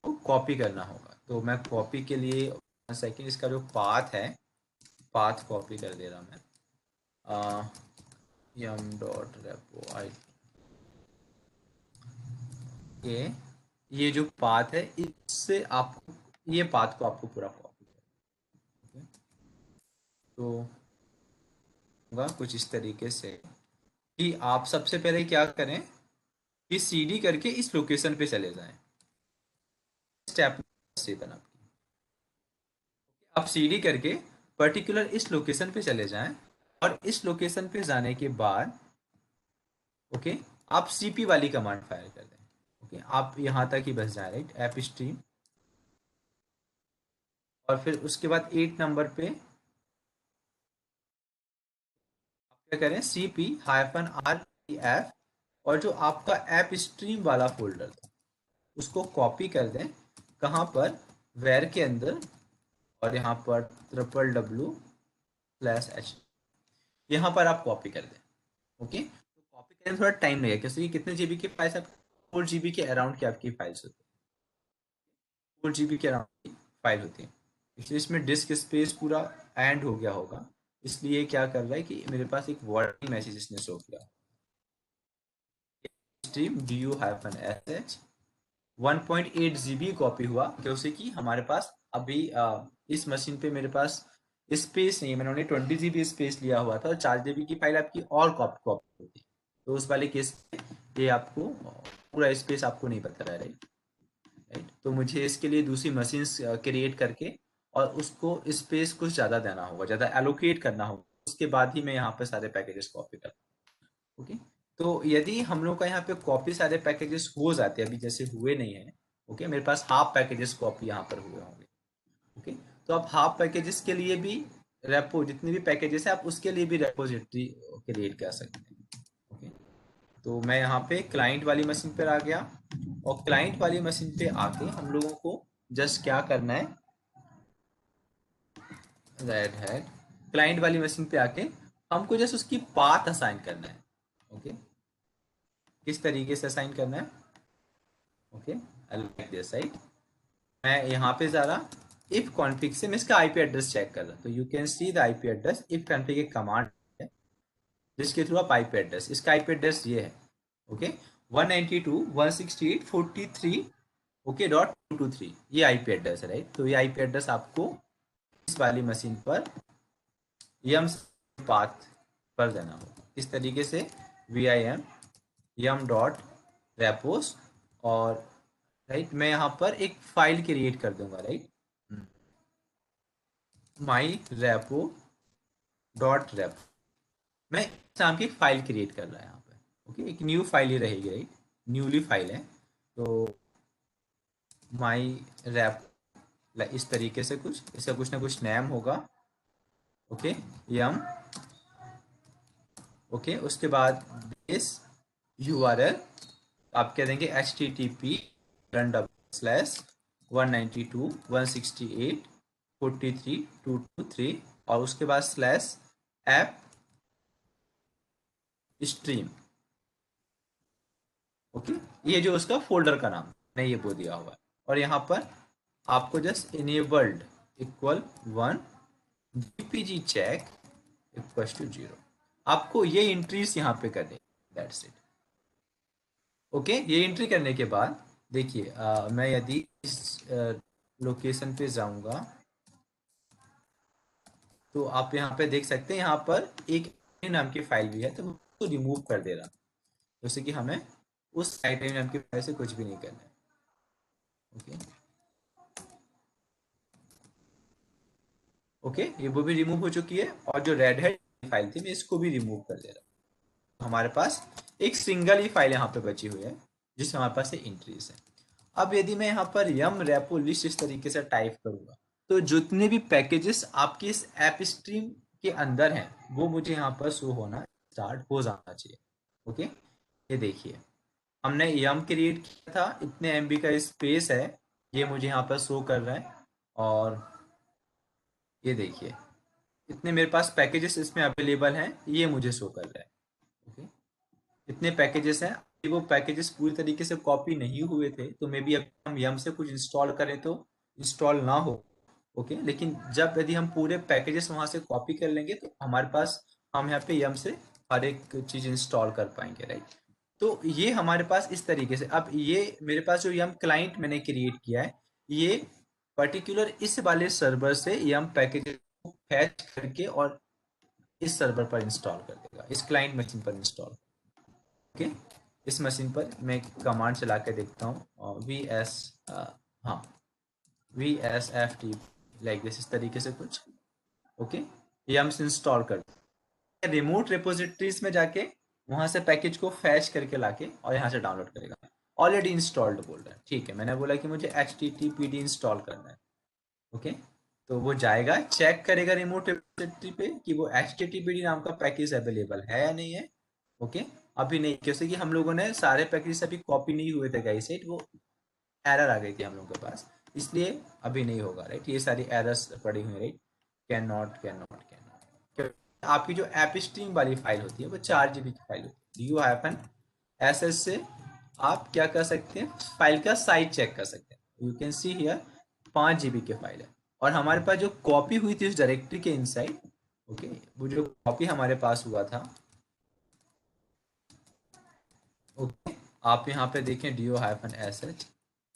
तो कॉपी करना होगा। तो मैं कॉपी के लिए सेकंड, इसका जो पाथ है, पाथ कॉपी कर दे रहा हूँ मैं। यम डॉट रेपो आई के, ये जो पाथ है, इससे आपको, ये पाथ को आपको पूरा कॉपी करना है। तो होगा कुछ इस तरीके से कि आप सबसे पहले क्या करें कि सीडी करके इस लोकेशन पे चले जाएं। स्टेप से बना, आप सीडी करके पर्टिकुलर इस लोकेशन पे चले जाएं, और इस लोकेशन पे जाने के बाद, ओके, आप सीपी वाली कमांड फायर कर दें। ओके, आप यहाँ तक ही बस जाए, राइट, ऐप स्ट्रीम, और फिर उसके बाद 8 नंबर पे आप क्या करें, CP-REF, और जो आपका ऐप स्ट्रीम वाला फोल्डर था उसको कॉपी कर दें। कहाँ पर, वेर के अंदर, और यहाँ पर WWW/H, यहाँ पर आप कॉपी कर दें। ओके, तो कॉपी करने में थोड़ा टाइम लगेगा, क्योंकि कितने जीबी की फाइल्स, 4 GB के अराउंड की आपकी फाइल्स होती है। 4 GB के अराउंड की फाइल होती है, इसलिए इसमें डिस्क स्पेस पूरा एंड हो गया होगा। इसलिए क्या कर रहा है कि मेरे पास एक वार्निंग मैसेज इसने शो किया, स्ट्रीम du-sh 1.8 GB कॉपी हुआ, क्योंकि कि हमारे पास अभी इस मशीन पे मेरे पास स्पेस नहीं है। मैंने 20 GB स्पेस लिया हुआ था, और 4 GB की फाइल आपकी और कॉपी कॉपी होती है। तो उस वाले केस में ये आपको पूरा स्पेस आपको नहीं बता रहा है, राइट, राइट। तो मुझे इसके लिए दूसरी मशीन क्रिएट करके, और उसको स्पेस कुछ ज़्यादा देना होगा, ज़्यादा एलोकेट करना होगा, उसके बाद ही मैं यहाँ पे सारे पैकेजेस कॉपी कर। ओके, तो यदि हम लोग का यहाँ पे कॉपी सारे पैकेजेस हो जाते हैं, अभी जैसे हुए नहीं है, ओके, मेरे पास हाफ पैकेजेस कॉपी यहाँ पर हुए होंगे। ओके, तो आप हाफ पैकेजेस के लिए भी रेपो जितने भी पैकेजेस है आप उसके लिए भी रेपोजिटरी क्रिएट कर सकते हैं। ओके, तो मैं यहाँ पे क्लाइंट वाली मशीन पर आ गया, और क्लाइंट वाली मशीन पे आके हम लोगों को जस्ट क्या करना है, रेड हैट क्लाइंट वाली मशीन पे आके हमको जस्ट उसकी पाथ असाइन करना है। ओके, किस तरीके से असाइन करना है? Okay, I like this right. मैं यहाँ पे जा रहा, इफ कॉन्फिग से मैं इसका आईपी एड्रेस चेक कर रहा, तो you can see the IP address. If config एक कमांड है जिसके थ्रू आप आईपी एड्रेस, इसका आईपी एड्रेस ये है। ओके, 192.168.43 ओके .223 ये आईपी एड्रेस है राइट। तो ये आईपी एड्रेस आपको इस वाली मशीन पर यम पाथ पर देना होगा। इस तरीके से vim yum डॉट रेपोस, और राइट मैं यहाँ पर एक फाइल क्रिएट कर दूंगा राइट, माई रेपो डॉट रेप, मैं इस नाम की फाइल क्रिएट कर रहा है यहाँ पे। ओके, एक न्यू फाइल ही रहेगी राइट, न्यूली फाइल है। तो माई रेप इस तरीके से कुछ, इसका कुछ ना कुछ नेम होगा। ओके, यम, ओके, उसके बाद बेस URL आप कह देंगे http://192.168.43.223 और उसके बाद /app स्ट्रीम। ओके, ये जो उसका फोल्डर का नाम है ये वो दिया हुआ है, और यहाँ पर आपको just enabled equal 1 dpg check equal to 0, आपको ये एंट्रीज यहाँ पे करने, दैट्स इट। ओके, ये एंट्री करने के बाद देखिए मैं यदि इस लोकेशन पे जाऊंगा तो आप यहाँ पे देख सकते हैं, यहाँ पर एक नाम की फाइल भी है, तो उसको रिमूव कर दे रहा, जैसे कि हमें उस साइट नाम की फाइल से कुछ भी नहीं करना है। ओके, ओके, ये वो भी रिमूव हो चुकी है, और जो रेड है फाइल थी मैं इसको भी रिमूव कर दे रहा। हमारे पास एक सिंगल ही फाइल यहाँ पे बची हुई है जिसमें हमारे पास एंट्रीज है। अब यदि मैं यहाँ पर यम रेपो लिस्ट इस तरीके से टाइप करूंगा, तो जितने भी पैकेजेस आपके इस ऐप स्ट्रीम के अंदर हैं वो मुझे यहाँ पर शो होना स्टार्ट हो जाना चाहिए। ओके, ये देखिए हमने यम क्रिएट किया था, इतने एमबी का स्पेस है, ये मुझे यहाँ पर शो कर रहा है, और ये देखिए इतने मेरे पास पैकेजेस इसमें अवेलेबल हैं, ये मुझे शो कर रहा है। ओके, इतने पैकेजेस हैं, वो पैकेजेस पूरी तरीके से कॉपी नहीं हुए थे, तो मे बी अगर हम यम से कुछ इंस्टॉल करें तो इंस्टॉल ना हो। ओके, लेकिन जब यदि हम पूरे पैकेजेस वहां से कॉपी कर लेंगे तो हमारे पास, हम यहाँ पे यम से हर एक चीज इंस्टॉल कर पाएंगे राइट। तो ये हमारे पास इस तरीके से, अब ये मेरे पास जो यम क्लाइंट मैंने क्रिएट किया है, ये पर्टिकुलर इस वाले सर्वर से यम पैकेज को फैच करके और इस सर्वर पर इंस्टॉल कर देगा, इस क्लाइंट मशीन पर इंस्टॉल। ओके, इस मशीन पर मैं कमांड चला के देखता हूँ, वी एस, हाँ, VSFT लाइक दिस, इस तरीके से कुछ। ओके, ये हम इंस्टॉल कर रिमोट रिपोजिटरीज में जाके वहां से पैकेज को फैच करके लाके और यहाँ से डाउनलोड करेगा। ऑलरेडी इंस्टॉल्ड बोल रहा है, ठीक है, मैंने बोला कि मुझे HTTPD इंस्टॉल करना है। ओके, तो वो जाएगा चेक करेगा रिमोट रिपोजिटरी पे कि वो HTTPD नाम का पैकेज अवेलेबल है या नहीं है। ओके, अभी नहीं, क्योंकि हम लोगों ने सारे पैकेज अभी कॉपी नहीं हुए थे गाइस, वो एरर आ गई थी हम लोगों के पास, इसलिए अभी नहीं होगा राइट। ये सारी एरर्स पड़ी हुई right, can not can not can not. आपकी जो ऐप स्ट्रीम वाली फाइल होती है वो 4 GB की फाइल होती है। यू हैव एन एसएस से आप क्या कर सकते हैं, फाइल का साइज चेक कर सकते हैं। You can see here 5 GB की फाइल है, और हमारे पास जो कॉपी हुई थी उस डायरेक्टरी के इनसाइड, ओके, वो जो कॉपी हमारे पास हुआ था, ओके, आप यहाँ पे देखें do-sh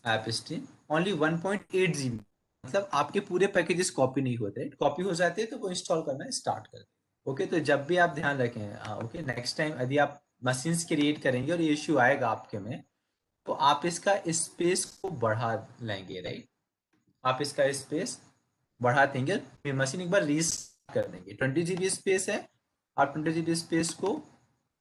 app stream only 1.8 GB, मतलब आपके पूरे पैकेजेस कॉपी नहीं होते, कॉपी हो जाते हैं तो वो इंस्टॉल करना स्टार्ट कर। ओके, तो जब भी आप ध्यान रखें, ओके, नेक्स्ट टाइम यदि आप मशीन्स क्रिएट करेंगे और ये इश्यू आएगा आपके में, तो आप इसका स्पेस को बढ़ा लेंगे राइट, आप इसका स्पेस बढ़ा देंगे, मशीन एक बार रीस्टार्ट कर देंगे। 20 GB स्पेस है, आप 20 GB स्पेस को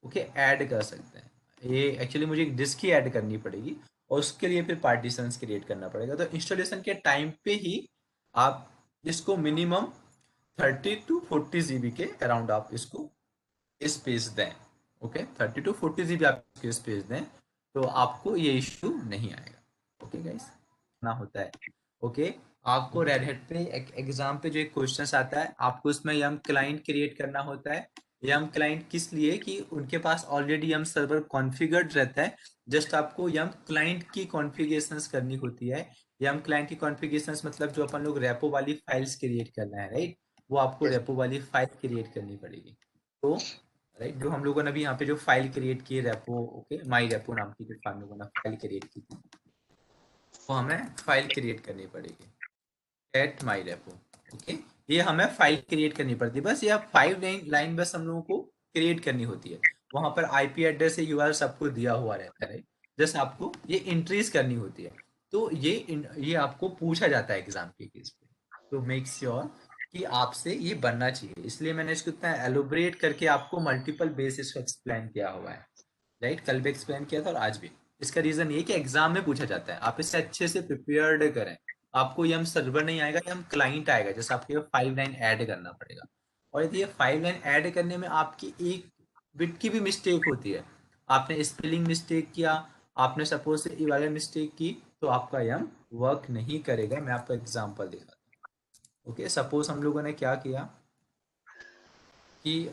ओके ऐड कर सकते हैं। ये एक्चुअली मुझे एक डिस्क ही ऐड करनी पड़ेगी, और उसके लिए फिर पार्टीशंस क्रिएट करना पड़ेगा। तो इंस्टॉलेशन के टाइम पे ही आप इसको मिनिमम 30 to 40 GB के अराउंड आप इसको स्पेस दें। ओके, 30 to 40 GB आप इसको स्पेस दें तो आपको ये इश्यू नहीं आएगा। ओके गाइस, ना होता है। ओके, आपको रेड हैट पे एक एग्जाम पे जो एक क्वेश्चन आता है, आपको उसमें यम क्लाइंट क्रिएट करना होता है। यम क्लाइंट किस लिए, कि उनके पास ऑलरेडी यम सर्वर कॉन्फ़िगर्ड रहता है, जस्ट आपको यम क्लाइंट की कॉन्फ़िगरेशंस करनी होती है। यम क्लाइंट की कॉन्फ़िगरेशंस मतलब जो अपन लोग रेपो वाली फाइल्स क्रिएट करना है, राइट, वो आपको रेपो वाली फाइल क्रिएट करनी पड़ेगी। तो राइट, जो हम लोगों ने अभी यहाँ पे जो फाइल क्रिएट की रेपो, ओके, माई रेपो नाम की जो हम लोगों ने फाइल क्रिएट की थी, वो हमें फाइल क्रिएट करनी पड़ेगी एट माई रेपो। ओके, ये हमें फाइल क्रिएट करनी पड़ती है, बस ये 5 लाइन बस हम लोगों को क्रिएट करनी होती है। वहां पर आईपी एड्रेस से यूआरएल सबको दिया हुआ रहता है, जस्ट आपको ये इंट्रीज करनी होती है। तो ये आपको पूछा जाता है एग्जाम के केस पे, तो मेक श्योर कि आपसे ये बनना चाहिए। इसलिए मैंने इसको इतना एलोबरेट करके आपको मल्टीपल बेस इसको एक्सप्लेन किया हुआ है, राइट, कल भी एक्सप्लेन किया था और आज भी। इसका रीजन ये कि एग्जाम में पूछा जाता है, आप इसे अच्छे से प्रिपेयर्ड करें। आपको यम सर्वर नहीं आएगा, यम क्लाइंट आएगा, जैसे आपको 5 लाइन ऐड करना पड़ेगा। और यदि ये 5 लाइन ऐड करने में आपकी एक बिट की भी मिस्टेक होती है, आपने स्पेलिंग मिस्टेक किया, आपने सपोज से ई वाले मिस्टेक की, तो आपका यम वर्क नहीं करेगा। मैं आपको एग्जाम्पल दिखाता हूँ। ओके, सपोज हम लोगों ने क्या किया कि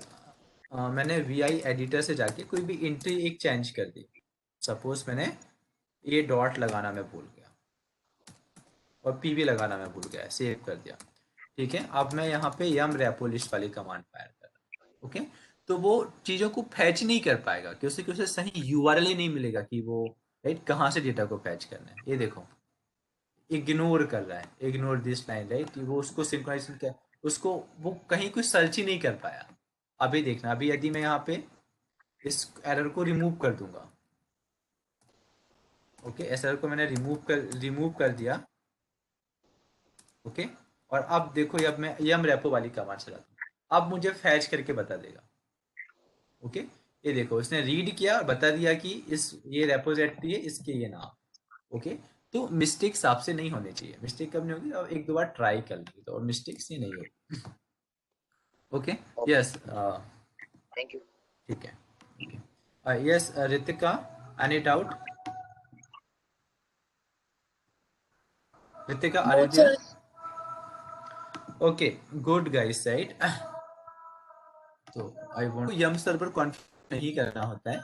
मैंने वी आई एडिटर से जाके कोई भी एंट्री एक चेंज कर दी। सपोज मैंने ये डॉट लगाना मैं भूल गया और पीवी लगाना मैं भूल गया, सेव कर दिया। ठीक है, अब मैं यहाँ पे यम रेपो लिस्ट वाली कमांड फायर कर रहा हूँ। ओके, तो वो चीज़ों को फैच नहीं कर पाएगा क्योंकि उसे सही यूआरएल ही नहीं मिलेगा कि वो राइट कहाँ से डेटा को फैच करना है। ये देखो, इग्नोर कर रहा है, इग्नोर दिस लाइन, राइट, वो उसको सिंक्रोनाइजेशन कर, उसको वो कहीं कुछ सर्च ही नहीं कर पाया। अभी देखना, अभी यदि मैं यहाँ पे इस एरर को रिमूव कर दूंगा, ओके, इस एरर को मैंने रिमूव कर दिया। ओके, और अब देखो, अब मैं यम रेपो वाली कमांड चलाता हूँ, अब मुझे फैच करके बता देगा। ओके, ये देखो, उसने रीड किया और बता दिया कि इस ये रेपोजिटरी है, इसके ये नाम। ओके, तो मिस्टेक्स आपसे नहीं होनी चाहिए। मिस्टेक कब नहीं होगी, अब एक दो बार ट्राई कर ली तो मिस्टेक्स ही नहीं होगी। Okay, yes, thank you. ठीक है, yes Ritika, any doubt? Ritika, are No, you sir. There? Okay, good guys, right. तो I want yum server configure नहीं करना होता है,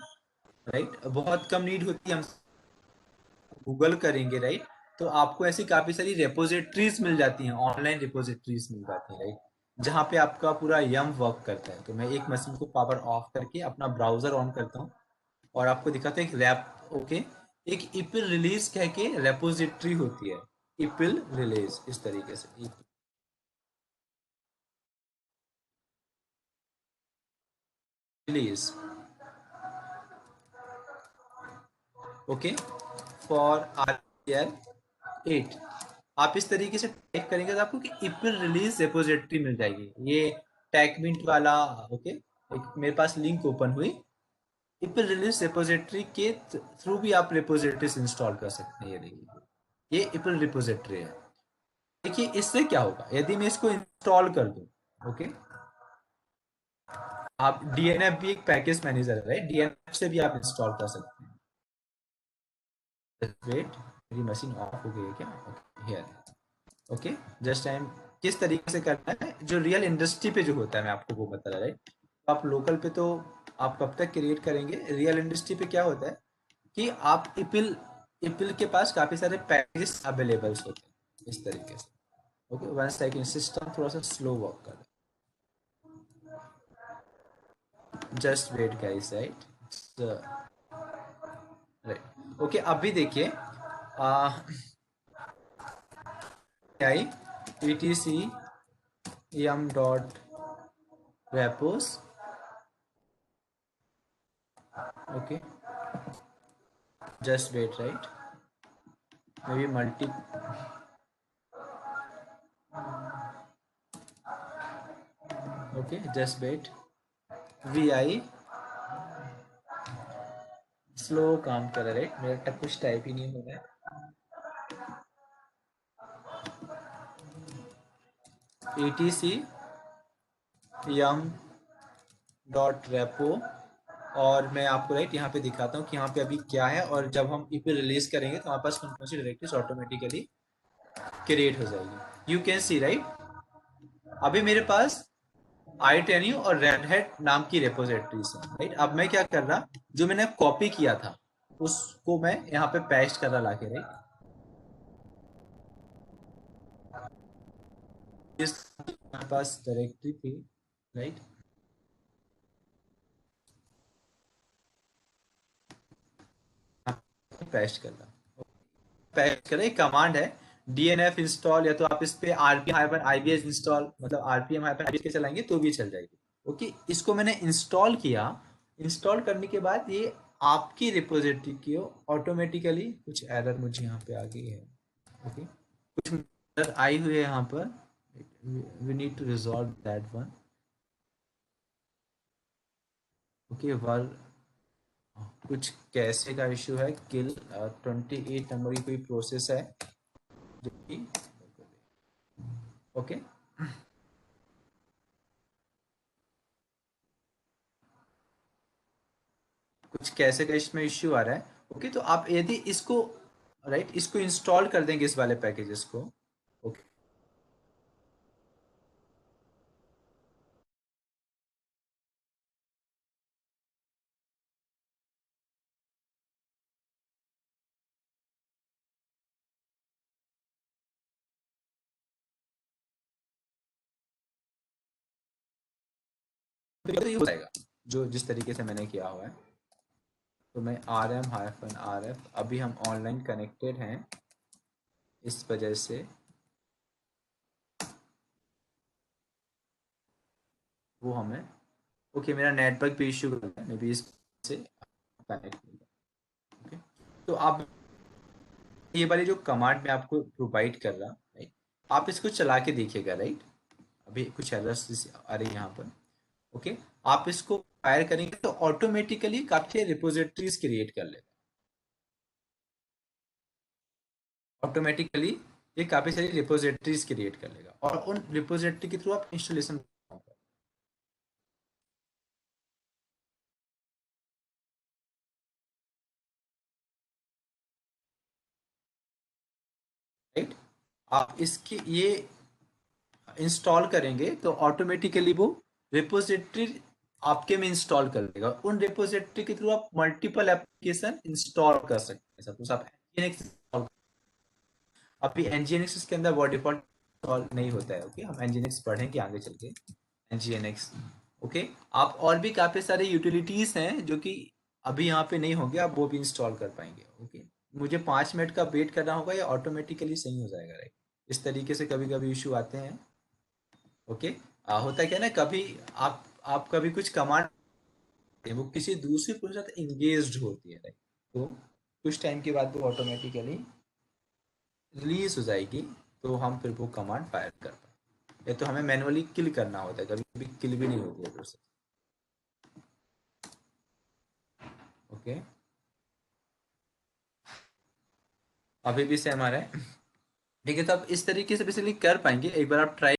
राइट, बहुत कम नीड होती है। हम गूगल करेंगे, राइट, तो आपको ऐसी काफी सारी रेपोजिटरीज मिल जाती हैं, ऑनलाइन रेपोजिटरीज मिल जाती हैं, राइट, जहाँ पे आपका पूरा यम वर्क करता है। तो मैं एक मशीन को पावर ऑफ करके अपना ब्राउजर ऑन करता हूँ और आपको दिखाता है एक रैप। ओके, एक इपिल रिलीज कह के रेपोजिटरी होती है, इपिल रिलीज, इस तरीके से रिलीज। ओके, फॉर RPL 8 आप इस तरीके से टाइप करेंगे तो आपको इपिल रिलीज रेपोजिटरी मिल जाएगी, ये टैगमिंट वाला। ओके, एक मेरे पास लिंक ओपन हुई, इपिल रिलीज रेपोजिटरी के थ्रू भी आप रेपोजिटरीज इंस्टॉल कर सकते हैं। ये देखिए, ये इपिल रिपोजिटरी है। देखिए, इससे क्या होगा यदि मैं इसको इंस्टॉल कर दूं। ओके, आप डीएनएफ भी एक पैकेज मैनेजर है, राइट, डीएनएफ से भी आप इंस्टॉल कर सकते हैं। वेट, मेरी मशीन ऑफ हो गई है क्या? Okay, here. Okay, just time किस तरीके से करना है, जो रियल इंडस्ट्री पे जो होता है मैं आपको वो बता रहा, राइट। आप लोकल पे तो आप कब तक क्रिएट करेंगे, रियल इंडस्ट्री पे क्या होता है कि आप इपिल इपिल के पास काफी सारे पैकेजेस अवेलेबल्स होते हैं इस तरीके से। ओके, वन सेकंड, सिस्टम थोड़ा सा स्लो वर्क कर रहा है, just wait guys, right, right. Okay, अभी देखिए, I etc yum dot repos। okay, just wait, right, maybe multi, okay, just wait, vi slow काम कर रहा है, राइट, मेरा तक कुछ टाइप ही नहीं हो रहा है। etc यम डॉट रेपो, और मैं आपको राइट यहाँ पे दिखाता हूँ कि यहाँ पे अभी क्या है, और जब हम इसे रिलीज करेंगे तो हमारे पास कौन कौन सी डायरेक्टरीज ऑटोमेटिकली क्रिएट हो जाएगी। यू कैन सी राइट, अभी मेरे पास ITNU और रेड हैट नाम की रेपोजिटरीज है राइट। अब मैं क्या कर रहा, जो मैंने कॉपी किया था उसको मैं यहाँ पे पेस्ट कर रहा लाके राइट। इस हमारे पास डायरेक्टरी थी राइट, पेस्ट कर रहा, पेस्ट करें, एक कमांड है DNF इंस्टॉल, या तो आप इस पे RPM-IBS इंस्टॉल, मतलब RPM-IBS के चलाएंगे तो भी चल जाएगी। ओके, इसको मैंने इंस्टॉल किया। इंस्टॉल करने के बाद ये आपकी रिपोजिटरी की ऑटोमेटिकली, कुछ एरर मुझे यहाँ पे आ गई है। ओके, कुछ एरर आई हुई है यहाँ पर, we need to resolve that one. Okay, वर कुछ कैसे का इशू है, किल 28 नंबर की कोई प्रोसेस है जो कि ओके। कुछ कैसे का इसमें इश्यू आ रहा है। ओके, तो आप यदि इसको राइट इसको इंस्टॉल कर देंगे इस वाले पैकेजेस को। ओके, तो ये हो जाएगा जो जिस तरीके से मैंने किया हुआ है। तो मैं RM-RF, अभी हम ऑनलाइन कनेक्टेड हैं इस वजह से वो हमें, ओके मेरा नेटवर्क पे इश्यू कर रहा है, मे बी इससे कनेक्ट नहीं है। ओके, तो आप ये वाली जो कमांड मैं आपको प्रोवाइड कर रहा राइट, आप इसको चला के देखिएगा राइट। अभी कुछ एरर्स आ रही है यहाँ पर। ओके, आप इसको फायर करेंगे तो ऑटोमेटिकली काफी रिपोजिटरीज क्रिएट कर लेगा ऑटोमेटिकली। ये काफी सारी रिपोजिटरीज क्रिएट कर लेगा और उन रिपोजिटरी के थ्रू आप इंस्टॉलेशन राइट। आप इसकी ये इंस्टॉल करेंगे तो ऑटोमेटिकली वो रिपोजिटरी आपके में इंस्टॉल कर लेगा। उन रिपोजिटरी के थ्रू आप मल्टीपल एप्लीकेशन इंस्टॉल कर सकते हैं। सपोज आप Nginx इंस्टॉल, अभी Nginx के अंदर वो डिफॉल्ट इंस्टॉल नहीं होता है। ओके, हम Nginx पढ़ेंगे आगे चल के Nginx। ओके, आप और भी काफी सारे यूटिलिटीज हैं जो कि अभी यहाँ पे नहीं होंगे, आप वो भी इंस्टॉल कर पाएंगे। ओके, मुझे 5 मिनट का वेट करना होगा या ऑटोमेटिकली सही हो जाएगा राइट। इस तरीके से कभी कभी इशू आते हैं। ओके, होता क्या है ना, कभी आप कभी कुछ कमांड वो किसी दूसरे प्रोसेस के साथ इंगेज्ड होती है राइट, तो कुछ टाइम के बाद वो ऑटोमेटिकली रिलीज हो जाएगी, तो हम फिर वो कमांड फायर कर पाए। या तो हमें मैनुअली किल करना होता है, कभी कभी किल भी नहीं होती है प्रोसेस। ओके, अभी भी सेम आ रहा है। ठीक है, तो आप इस तरीके से बेसिकली कर पाएंगे, एक बार आप ट्राई